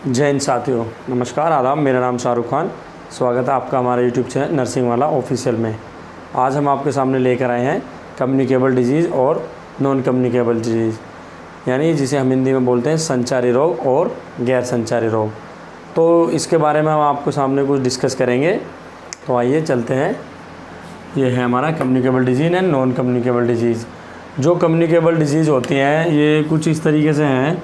जय हिंद साथियों, नमस्कार, आदाब। मेरा नाम शाहरुख खान। स्वागत है आपका हमारे यूट्यूब चैनल नर्सिंग वाला ऑफिशियल में। आज हम आपके सामने लेकर आए हैं कम्युनिकेबल डिजीज़ और नॉन कम्युनिकेबल डिजीज़, यानी जिसे हम हिंदी में बोलते हैं संचारी रोग और गैर संचारी रोग। तो इसके बारे में हम आपको सामने कुछ डिस्कस करेंगे। तो आइए चलते हैं। ये है हमारा communicable disease and non communicable disease. जो कम्युनिकेबल डिजीज़ होती हैं ये कुछ इस तरीके से हैं।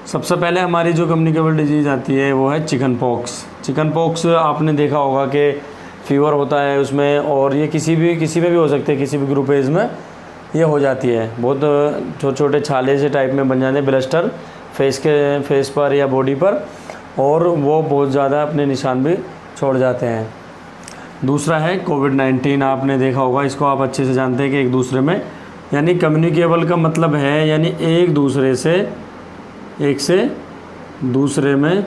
सबसे पहले हमारी जो कम्युनिकेबल डिजीज़ आती है वो है चिकन पॉक्स। चिकन पॉक्स आपने देखा होगा कि फीवर होता है उसमें, और ये किसी में भी हो सकते हैं, किसी भी ग्रुप एज में ये हो जाती है। बहुत छोटे छोटे छाले से टाइप में बन जाते हैं, ब्लस्टर फेस पर या बॉडी पर, और वो बहुत ज़्यादा अपने निशान भी छोड़ जाते हैं। दूसरा है कोविड-19। आपने देखा होगा, इसको आप अच्छे से जानते हैं कि एक दूसरे में, यानी कम्युनिकेबल का मतलब है यानी एक से दूसरे में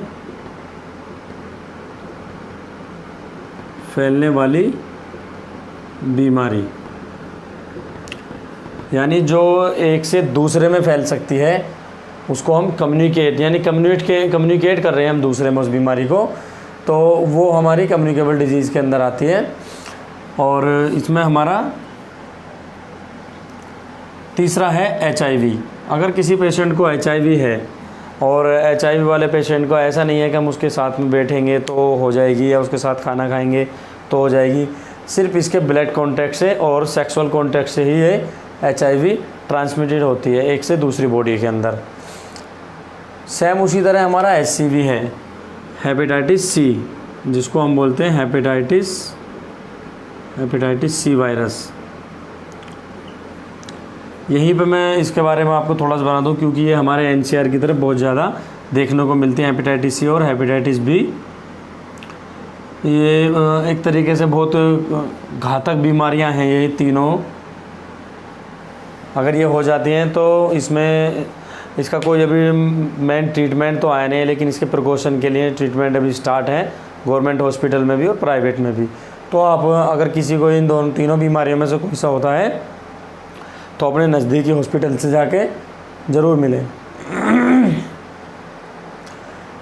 फैलने वाली बीमारी, यानी जो एक से दूसरे में फैल सकती है उसको हम कम्युनिकेट कर रहे हैं हम दूसरे में उस बीमारी को, तो वो हमारी कम्युनिकेबल डिजीज़ के अंदर आती है। और इसमें हमारा तीसरा है HIV। अगर किसी पेशेंट को HIV है, और HIV वाले पेशेंट को ऐसा नहीं है कि हम उसके साथ में बैठेंगे तो हो जाएगी या उसके साथ खाना खाएंगे तो हो जाएगी, सिर्फ इसके ब्लड कॉन्टैक्ट से और सेक्सुअल कॉन्टैक्ट से ही ये HIV ट्रांसमिटेड होती है एक से दूसरी बॉडी के अंदर। सेम उसी तरह हमारा HCV है, हेपेटाइटिस C, जिसको हम बोलते हैं हेपेटाइटिस C वायरस। यहीं पे मैं इसके बारे में आपको थोड़ा सा बता दूं, क्योंकि ये हमारे NCR की तरफ बहुत ज़्यादा देखने को मिलती है। हेपेटाइटिस C और हेपेटाइटिस B ये एक तरीके से बहुत घातक बीमारियां हैं ये तीनों। अगर ये हो जाती हैं तो इसका कोई अभी मेन ट्रीटमेंट तो आया नहीं है, लेकिन इसके प्रिकॉशन के लिए ट्रीटमेंट अभी स्टार्ट है गवर्नमेंट हॉस्पिटल में भी और प्राइवेट में भी। तो आप अगर किसी को इन तीनों बीमारियों में से कोई सा होता है तो अपने नज़दीकी हॉस्पिटल से जाके ज़रूर मिलें।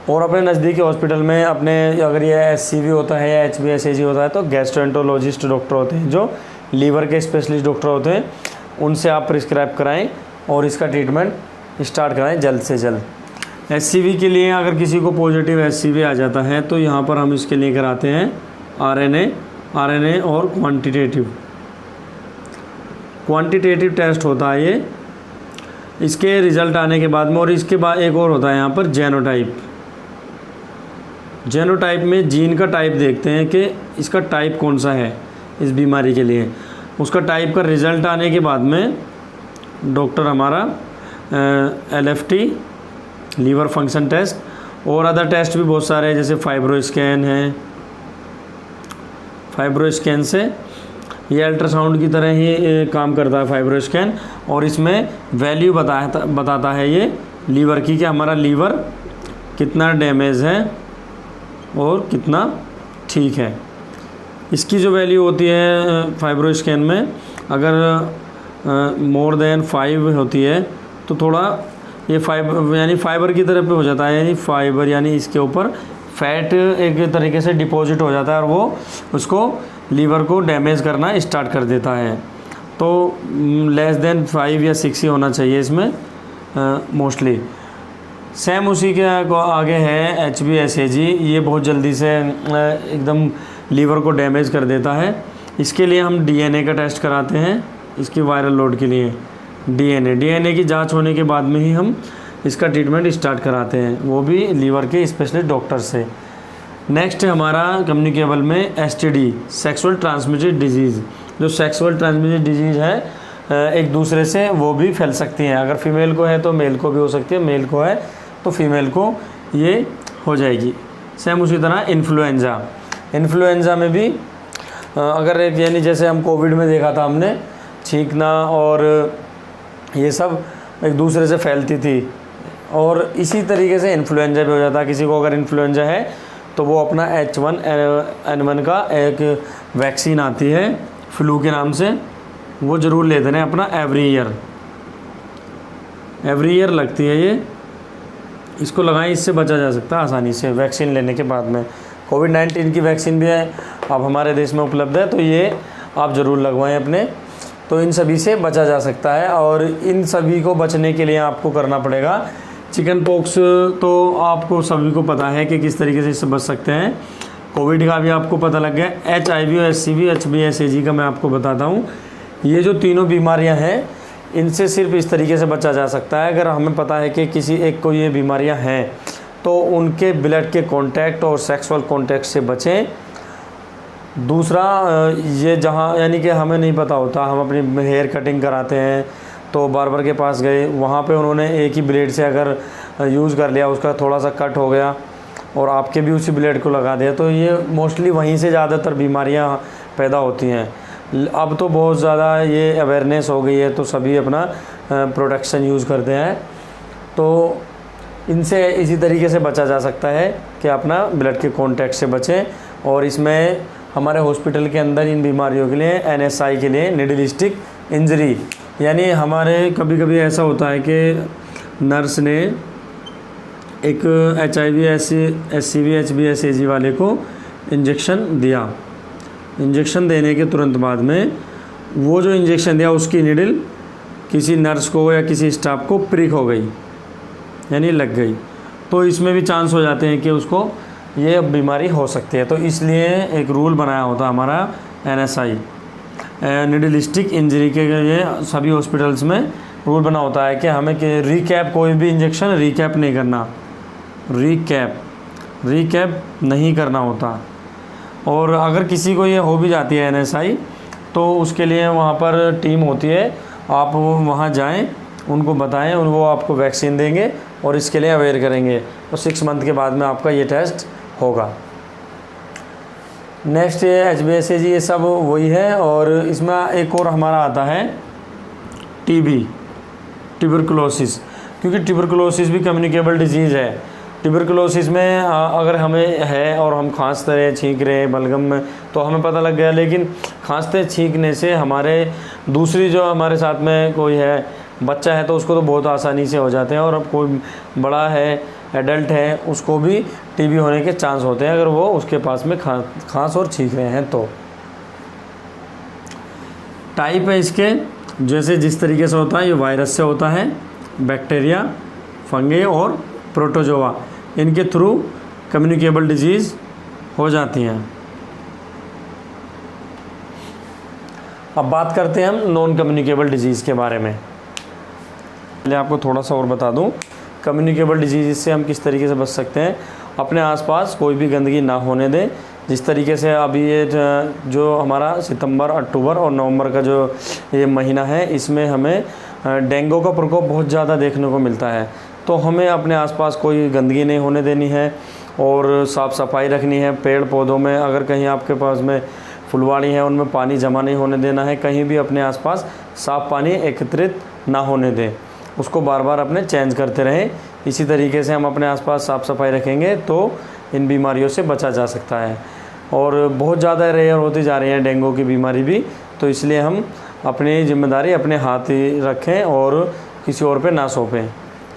और अपने नज़दीकी हॉस्पिटल में अगर ये HCV होता है या HBsAg होता है तो गैस्ट्रोएंटरोलॉजिस्ट डॉक्टर होते हैं, जो लीवर के स्पेशलिस्ट डॉक्टर होते हैं, उनसे आप प्रिस्क्राइब कराएं और इसका ट्रीटमेंट स्टार्ट कराएं जल्द से जल्द। HCV के लिए अगर किसी को पॉजिटिव HCV आ जाता है तो यहाँ पर हम इसके लिए कराते हैं RNA और क्वांटिटेटिव टेस्ट होता है ये, इसके रिज़ल्ट आने के बाद में। और इसके बाद एक और होता है यहाँ पर जेनोटाइप में जीन का टाइप देखते हैं कि इसका टाइप कौन सा है इस बीमारी के लिए। उसका टाइप का रिज़ल्ट आने के बाद में डॉक्टर हमारा LFT लीवर फंक्शन टेस्ट और अदर टेस्ट भी बहुत सारे हैं, जैसे फाइब्रोस्कैन है। फाइब्रोस्कैन से ये अल्ट्रासाउंड की तरह ही काम करता है फाइब्रोस्कैन, और इसमें वैल्यू बताता है ये लीवर की कि हमारा लीवर कितना डैमेज है और कितना ठीक है। इसकी जो वैल्यू होती है फाइब्रोस्कैन में, अगर मोर देन 5 होती है तो थोड़ा ये फाइबर की तरफ पे हो जाता है, यानी इसके ऊपर फैट एक तरीके से डिपॉजिट हो जाता है और वो उसको लीवर को डैमेज करना स्टार्ट कर देता है। तो लेस देन 5 या 6 ही होना चाहिए इसमें मोस्टली। सेम उसी के आगे है HBsAg। ये बहुत जल्दी से एकदम लीवर को डैमेज कर देता है। इसके लिए हम DNA का टेस्ट कराते हैं, इसकी वायरल लोड के लिए DNA की जांच होने के बाद में ही हम इसका ट्रीटमेंट स्टार्ट कराते हैं, वो भी लीवर के स्पेशलिस्ट डॉक्टर से। नेक्स्ट है हमारा कम्युनिकेबल में STD, सेक्सुअल ट्रांसमिटेड डिजीज़। जो सेक्सुअल ट्रांसमिटेड डिजीज़ है एक दूसरे से वो भी फैल सकती हैं। अगर फीमेल को है तो मेल को भी हो सकती है, मेल को है तो फीमेल को ये हो जाएगी। सेम उसी तरह इन्फ्लुएंजा में भी अगर यानी जैसे हम कोविड में देखा था हमने, छींकना और ये सब एक दूसरे से फैलती थी, और इसी तरीके से इन्फ्लुएंजा भी हो जाता है। किसी को अगर इन्फ्लुएंजा है तो वो अपना H1N1 का एक वैक्सीन आती है फ्लू के नाम से, वो ज़रूर लेते हैं अपना एवरी ईयर लगती है ये। इसको लगाएं, इससे बचा जा सकता है आसानी से वैक्सीन लेने के बाद में। कोविड-19 की वैक्सीन भी है अब हमारे देश में उपलब्ध है, तो ये आप ज़रूर लगवाएं अपने। तो इन सभी से बचा जा सकता है, और इन सभी को बचने के लिए आपको करना पड़ेगा चिकन पॉक्स तो आपको सभी को पता है कि किस तरीके से इससे बच सकते हैं। कोविड का भी आपको पता लग गया। HIV और HCV HBsAg का मैं आपको बताता हूँ। ये जो तीनों बीमारियाँ हैं इनसे सिर्फ इस तरीके से बचा जा सकता है अगर हमें पता है कि किसी एक को ये बीमारियाँ हैं, तो उनके ब्लड के कांटेक्ट और सेक्सुअल कांटेक्ट से बचें। दूसरा, ये जहाँ यानी कि हमें नहीं पता होता, हम अपनी हेयर कटिंग कराते हैं तो बार्बर के पास गए, वहाँ पे उन्होंने एक ही ब्लेड से अगर यूज़ कर लिया, उसका थोड़ा सा कट हो गया और आपके भी उसी ब्लेड को लगा दिया, तो ये मोस्टली वहीं से ज़्यादातर बीमारियाँ पैदा होती हैं। अब तो बहुत ज़्यादा ये अवेयरनेस हो गई है, तो सभी अपना प्रोटेक्शन यूज़ करते हैं। तो इनसे इसी तरीके से बचा जा सकता है कि अपना ब्लड के कांटेक्ट से बचें। और इसमें हमारे हॉस्पिटल के अंदर इन बीमारियों के लिए NSI के लिए नीडल स्टिक इंजरी, यानी हमारे कभी कभी ऐसा होता है कि नर्स ने एक HIV HCV HBsAg वाले को इंजेक्शन दिया, इंजेक्शन देने के तुरंत बाद में वो जो इंजेक्शन दिया उसकी नीडल किसी नर्स को या किसी स्टाफ को प्रिक हो गई, यानी लग गई, तो इसमें भी चांस हो जाते हैं कि उसको ये बीमारी हो सकती है। तो इसलिए एक रूल बनाया होता है हमारा NSI नीडल स्टिक इंजरी के लिए सभी हॉस्पिटल्स में रूल बना होता है कि हमें कि रिकैप, कोई भी इंजेक्शन रिकैप नहीं करना, रिकैप नहीं करना होता। और अगर किसी को ये हो भी जाती है NSI, तो उसके लिए वहाँ पर टीम होती है, आप वहाँ जाएं, उनको बताएं, वो आपको वैक्सीन देंगे और इसके लिए अवेयर करेंगे। तो 6 मंथ के बाद में आपका ये टेस्ट होगा। नेक्स्ट ये HBsAg, ये सब वही है। और इसमें एक और हमारा आता है TB, ट्यूबरकुलोसिस, क्योंकि ट्यूबरकुलोसिस भी कम्युनिकेबल डिजीज़ है। ट्यूबरकुलोसिस में अगर हमें है और हम खांसते रहे, छींक रहे हैं बलगम में, तो हमें पता लग गया, लेकिन खांसते छींकने से हमारे दूसरी जो हमारे साथ में कोई है, बच्चा है, तो उसको तो बहुत आसानी से हो जाते हैं, और अब कोई बड़ा है, एडल्ट है, उसको भी TB होने के चांस होते हैं अगर वो उसके पास में खांस और छींक रहे हैं। तो टाइप है इसके, जैसे जिस तरीके से होता है, ये वायरस से होता है, बैक्टीरिया, फंगी और प्रोटोजोआ, इनके थ्रू कम्युनिकेबल डिजीज़ हो जाती हैं। अब बात करते हैं हम नॉन कम्युनिकेबल डिजीज़ के बारे में। पहले आपको थोड़ा सा और बता दूं, कम्युनिकेबल डिजीज़ से हम किस तरीके से बच सकते हैं। अपने आसपास कोई भी गंदगी ना होने दें। जिस तरीके से अभी ये जो हमारा सितंबर, अक्टूबर और नवंबर का जो ये महीना है, इसमें हमें डेंगू का प्रकोप बहुत ज़्यादा देखने को मिलता है। तो हमें अपने आसपास कोई गंदगी नहीं होने देनी है और साफ़ सफाई रखनी है। पेड़ पौधों में अगर कहीं आपके पास में फुलवाड़ी है, उनमें पानी जमा नहीं होने देना है। कहीं भी अपने आसपास साफ़ पानी एकत्रित ना होने दें, उसको बार बार अपने चेंज करते रहें। इसी तरीके से हम अपने आसपास साफ़ सफाई रखेंगे तो इन बीमारियों से बचा जा सकता है। और बहुत ज़्यादा रेयर होती जा रही है डेंगू की बीमारी भी, तो इसलिए हम अपनी जिम्मेदारी अपने हाथ ही रखें और किसी और पे ना सौंपें।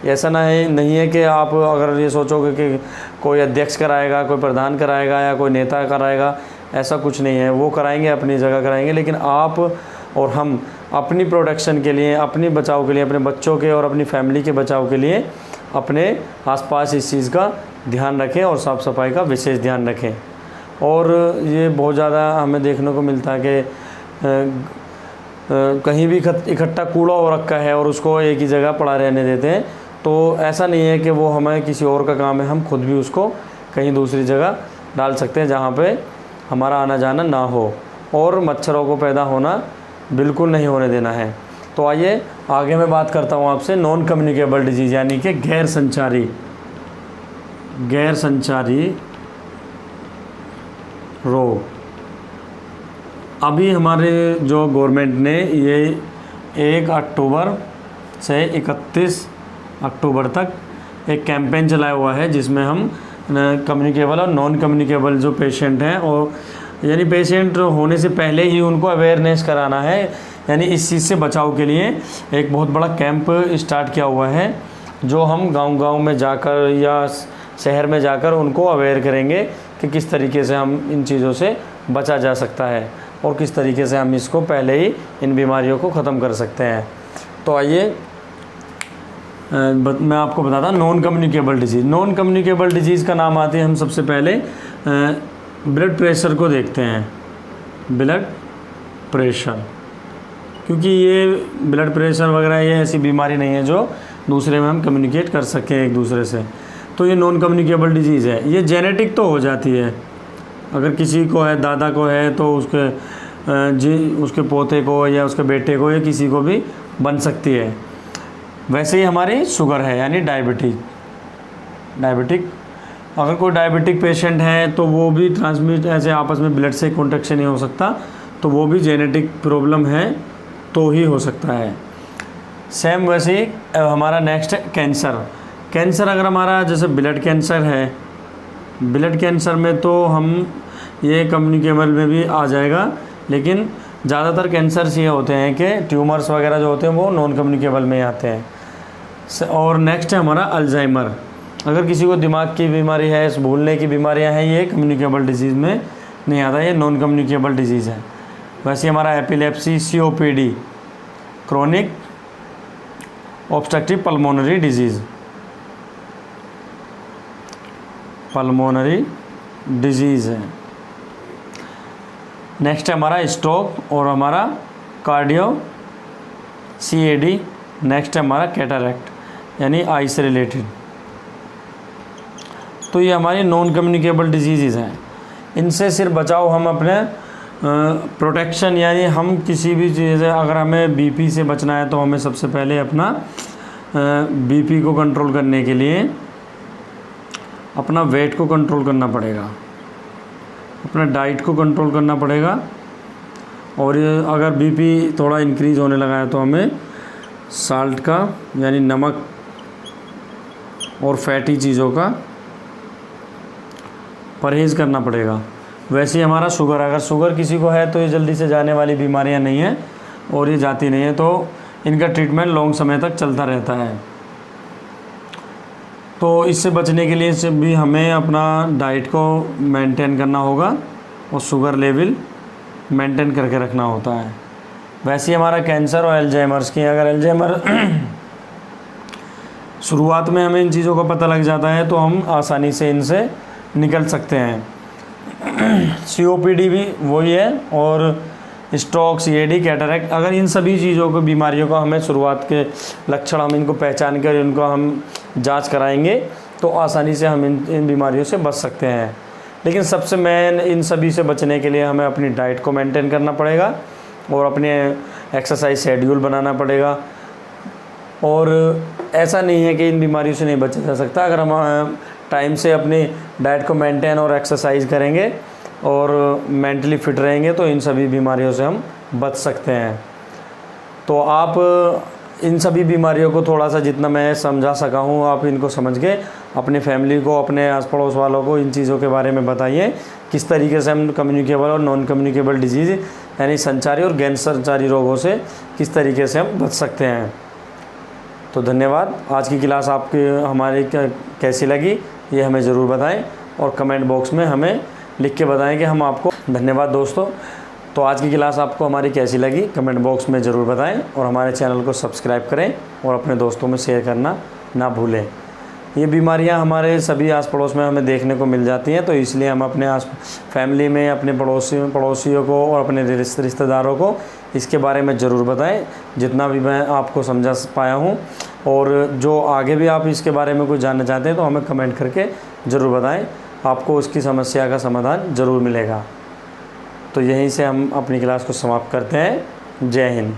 ऐसा नहीं है कि आप अगर ये सोचोगे कि कोई अध्यक्ष कराएगा, कोई प्रधान कराएगा या कोई नेता कराएगा, ऐसा कुछ नहीं है। वो कराएंगे, अपनी जगह कराएंगे, लेकिन आप और हम अपनी प्रोटेक्शन के लिए, अपनी बचाव के लिए, अपने बच्चों के और अपनी फैमिली के बचाव के लिए अपने आसपास इस चीज़ का ध्यान रखें और साफ़ सफाई का विशेष ध्यान रखें। और ये बहुत ज़्यादा हमें देखने को मिलता है कि कहीं भी इकट्ठा कूड़ा हो रखा है और उसको एक ही जगह पड़ा रहने देते हैं। तो ऐसा नहीं है कि वो हमें किसी और का काम है, हम खुद भी उसको कहीं दूसरी जगह डाल सकते हैं जहाँ पे हमारा आना जाना ना हो, और मच्छरों को पैदा होना बिल्कुल नहीं होने देना है। तो आइए आगे मैं बात करता हूँ आपसे नॉन कम्युनिकेबल डिजीज़, यानी कि गैर संचारी रोग। अभी हमारे जो गवर्नमेंट ने ये 1 अक्टूबर से 31 अक्टूबर तक एक कैंपेन चलाया हुआ है, जिसमें हम कम्युनिकेबल और नॉन कम्युनिकेबल जो पेशेंट हैं, और यानी पेशेंट होने से पहले ही उनको अवेयरनेस कराना है, यानी इस चीज़ से बचाव के लिए एक बहुत बड़ा कैंप स्टार्ट किया हुआ है। जो हम गांव-गांव में जाकर या शहर में जाकर उनको अवेयर करेंगे कि किस तरीके से हम इन चीज़ों से बचा जा सकता है और किस तरीके से हम इसको पहले ही इन बीमारियों को ख़त्म कर सकते हैं। तो आइए मैं आपको बताता हूँ non communicable disease. Non communicable disease का नाम आते हैं, हम सबसे पहले ब्लड प्रेशर को देखते हैं। ब्लड प्रेशर, क्योंकि ये ब्लड प्रेशर वगैरह ये ऐसी बीमारी नहीं है जो दूसरे में हम कम्युनिकेट कर सकें एक दूसरे से, तो ये नॉन कम्युनिकेबल डिजीज़ है। ये जेनेटिक तो हो जाती है, अगर किसी को है, दादा को है, तो उसके पोते को या उसके बेटे को या किसी को भी बन सकती है। वैसे ही हमारी शुगर है यानी डायबिटिक, अगर कोई डायबिटिक पेशेंट है तो वो भी ट्रांसमिट ऐसे आपस में ब्लड से कॉन्टेक्शन नहीं हो सकता, तो वो भी जेनेटिक प्रॉब्लम है तो ही हो सकता है। सेम वैसे ही हमारा नेक्स्ट है कैंसर। अगर हमारा जैसे ब्लड कैंसर है, ब्लड कैंसर में तो हम ये कम्युनिकेबल में भी आ जाएगा, लेकिन ज़्यादातर कैंसर्स ये होते हैं कि ट्यूमर्स वगैरह जो होते हैं वो नॉन कम्युनिकेबल में आते हैं। और नेक्स्ट है हमारा अल्जाइमर। अगर किसी को दिमाग की बीमारी है, भूलने की बीमारियां हैं, ये कम्युनिकेबल डिजीज़ में नहीं आता, ये नॉन कम्युनिकेबल डिजीज़ है। वैसे हमारा epilepsy, COPD, chronic obstructive pulmonary disease है। नेक्स्ट है हमारा स्ट्रोक और हमारा कार्डियो CAD। नेक्स्ट है हमारा कैटरैक्ट यानी आई से रिलेटेड। तो ये हमारी नॉन कम्युनिकेबल डिजीज़ हैं। इनसे सिर्फ बचाव हम अपने प्रोटेक्शन, यानी हम किसी भी चीज़, अगर हमें BP से बचना है तो हमें सबसे पहले अपना BP को कंट्रोल करने के लिए अपना वेट को कंट्रोल करना पड़ेगा, अपना डाइट को कंट्रोल करना पड़ेगा। और अगर BP थोड़ा इंक्रीज़ होने लगा है तो हमें साल्ट का यानी नमक और फैटी चीज़ों का परहेज़ करना पड़ेगा। वैसे ही हमारा शुगर, अगर शुगर किसी को है तो ये जल्दी से जाने वाली बीमारियां नहीं है और ये जाती नहीं है, तो इनका ट्रीटमेंट लॉन्ग समय तक चलता रहता है। तो इससे बचने के लिए से भी हमें अपना डाइट को मेंटेन करना होगा और शुगर लेवल मेंटेन करके रखना होता है। वैसे ही हमारा कैंसर और एल्जाइमर्स की, अगर एल्जाइमर शुरुआत में हमें इन चीज़ों का पता लग जाता है तो हम आसानी से इनसे निकल सकते हैं। COPD भी वही है, और स्ट्रोक, CAD, कैटरैक्ट, अगर इन सभी चीज़ों को, बीमारियों का हमें शुरुआत के लक्षण हम इनको पहचान कर इनको हम जांच कराएंगे तो आसानी से हम इन बीमारियों से बच सकते हैं। लेकिन सबसे मेन इन सभी से बचने के लिए हमें अपनी डाइट को मेंटेन करना पड़ेगा और अपने एक्सरसाइज शेड्यूल बनाना पड़ेगा। और ऐसा नहीं है कि इन बीमारियों से नहीं बचा जा सकता, अगर हम टाइम से अपनी डाइट को मेंटेन और एक्सरसाइज करेंगे और मेंटली फिट रहेंगे तो इन सभी बीमारियों से हम बच सकते हैं। तो आप इन सभी बीमारियों को थोड़ा सा जितना मैं समझा सका हूँ, आप इनको समझ के अपनी फैमिली को, अपने आस पड़ोस वालों को इन चीज़ों के बारे में बताइए, किस तरीके से हम कम्युनिकेबल और नॉन कम्युनिकेबल डिजीज़ यानी संचारी और गैर संचारी रोगों से किस तरीके से हम बच सकते हैं। तो धन्यवाद। आज की क्लास आपकी हमारी कैसी लगी ये हमें ज़रूर बताएं और कमेंट बॉक्स में हमें लिख के बताएं कि हम आपको। धन्यवाद दोस्तों। तो आज की क्लास आपको हमारी कैसी लगी कमेंट बॉक्स में ज़रूर बताएं और हमारे चैनल को सब्सक्राइब करें और अपने दोस्तों में शेयर करना ना भूलें। ये बीमारियां हमारे सभी आस पड़ोस में हमें देखने को मिल जाती हैं, तो इसलिए हम अपने फैमिली में, अपने पड़ोसियों को और अपने रिश्तेदारों को इसके बारे में ज़रूर बताएं, जितना भी मैं आपको समझा पाया हूँ। और जो आगे भी आप इसके बारे में कुछ जानना चाहते हैं तो हमें कमेंट करके ज़रूर बताएं, आपको उसकी समस्या का समाधान ज़रूर मिलेगा। तो यहीं से हम अपनी क्लास को समाप्त करते हैं। जय हिंद।